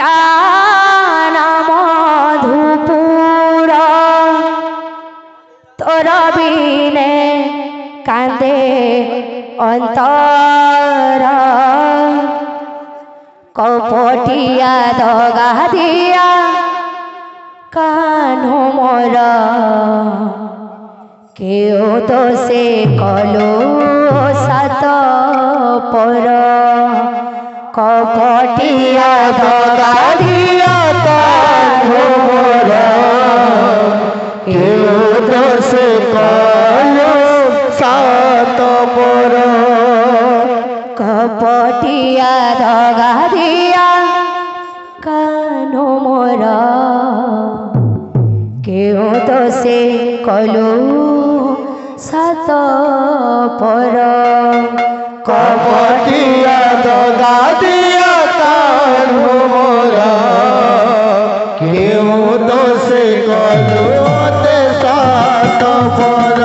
जाना मधुपुर तोर बिने कांदे अंतर कपटिया दगा दिया कान्हो मोर केओ तो से कलो सात पर कपटिया दगा दिया कान्हो मोर केओ तो से कलो सात पर कपटिया दगा दिया कान्हो मोर केओ तो से कलो सात पर कपटिया दगा दिया कान्हो मोर केओ तो से कलो सात पर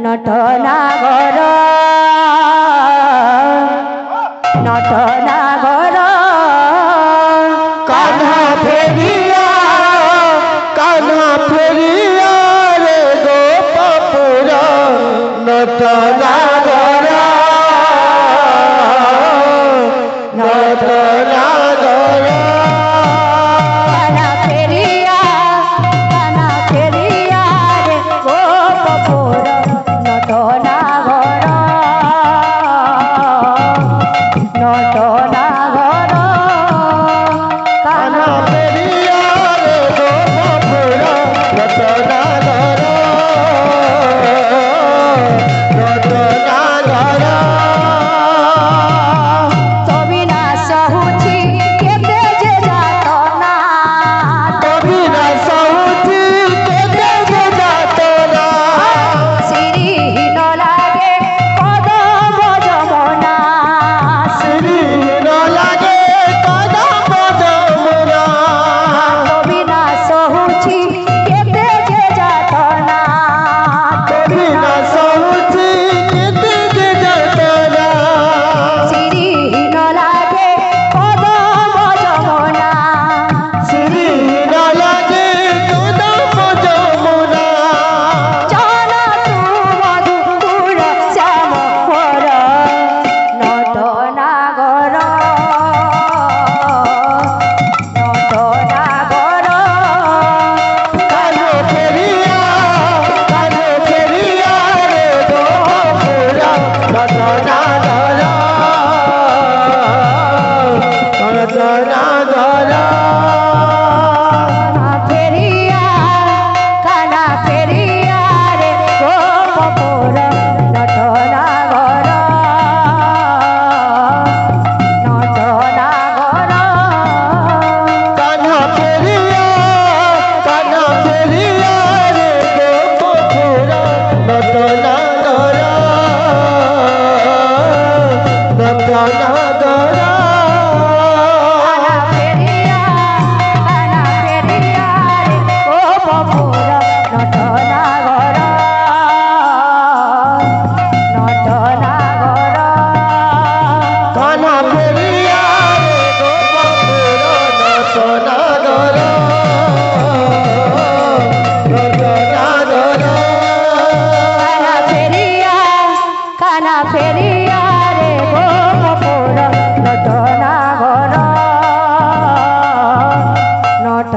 नटनागर नटनागर कान्हा फेरिया रे गोपपुर नटनागर नटनागर नटनागर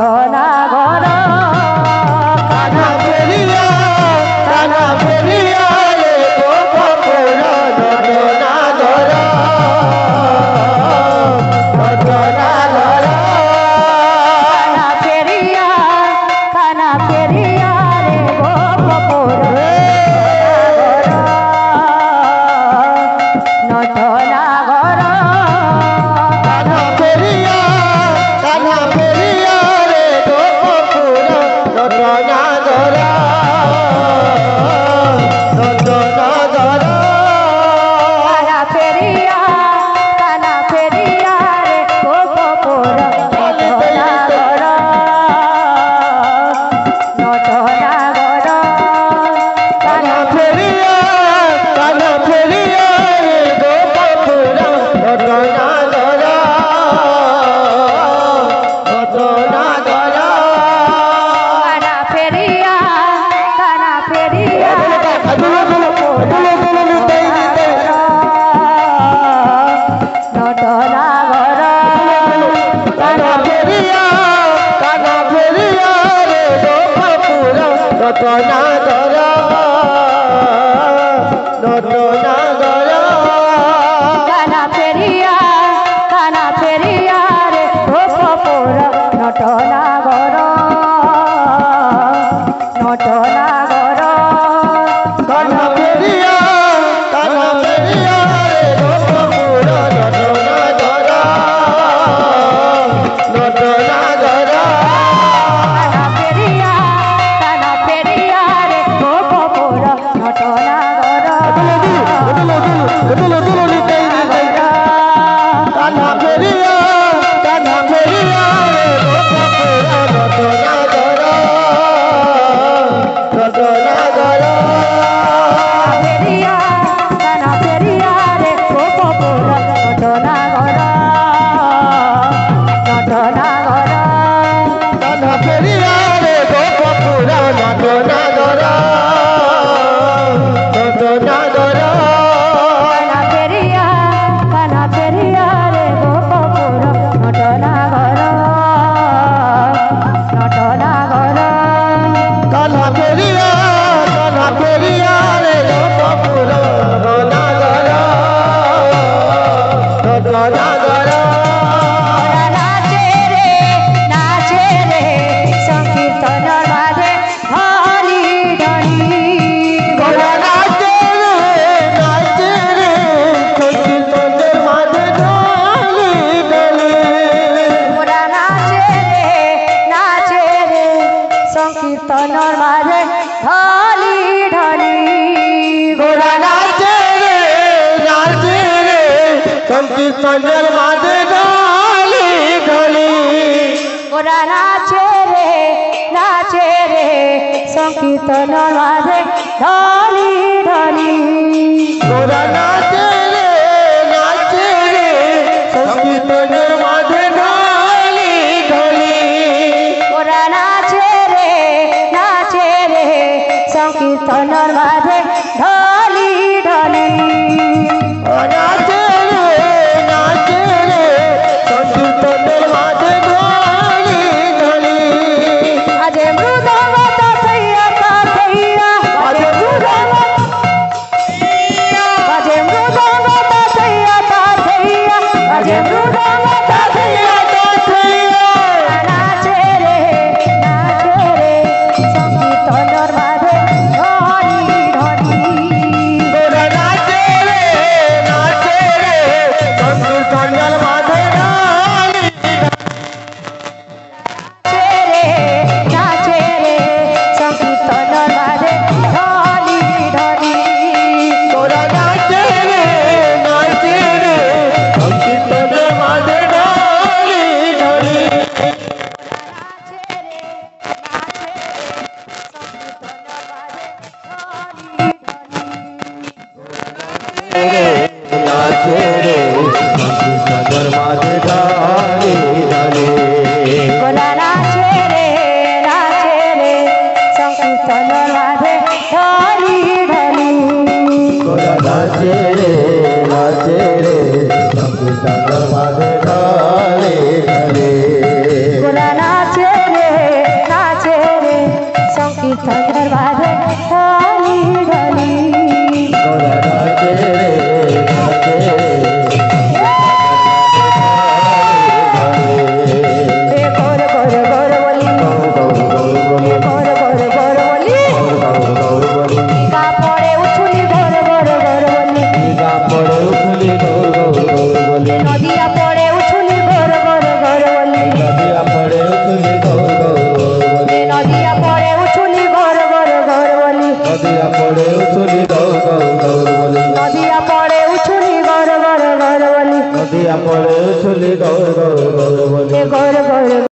নটনা ঘর কানা ফেরিয়া রে গোপপুরা নটনা ঘর নটনা ঘর কানা ফেরিয়া রে গোপপুর নটনা ঘর কানা ফেরিয়া রে গোপপুরা নটনা ঘর নটনা ঘর কানা ফেরিয়া রে গোপপুর নটনা ঘর নটনা ঘর কানা ফেরিয়া রে গোপপুরা নটনা ঘর নটনা ঘর কানা ফেরিয়া নটনা ঘর কানা ফেরিয়া রে গোপপুরা নটনা ঘর নটনা ঘর কানা ফেরিয়া রে গোপপুর নটনা ঘর নটনা ঘর কানা ফেরিয়া রে গোপপুরা নটনা ঘর নটনা ঘর কানা ফেরিয়া রে গোপপুর নটনা ঘর কানা ফেরিয়া রে গোপপুরা নটনা ঘর নটনা ঘর কানা ফেরিয়া রে গোপপুর নটনা ঘর নটনা ঘর কানা ফেরিয়া রে গোপপুরা নটনা ঘর নটনা ঘর কানা ফেরিয়া রে গোপপুর নটনা ঘর নটনা ঘর কানা ফেরিয়া রে গোপপুরা নটনা ঘর নটনা ঘর নাচে রে সংকীর্তনের মাঝে হরি ধরি গোরা নাচে রে সংকীর্তনের মাঝে ঢালি ঢালি ওরা নাচে রে সংকীর্তনের মাঝে ঢলি ঢলি গোরা নাচে রে সংকীর্তনের মাঝে ঢালি ঢালি ওরা নাচে রে সংকীর্তনের মাঝে ঢলি ঢলি গোরা নাচে রে সংকীর্তনের মাঝে ঢালি ঢালি ওরা নাচে রে সংকীর্তনের মাঝে ঢলি ঢলি নাচে রে সংকীর্তনের মাঝে ঢালি ঢালি আজে মৃদঙ্গ তাথইয়া বাজে মৃদঙ্গ তাথইয়া বাজে মৃদঙ্গ কীর্তনের মাঝে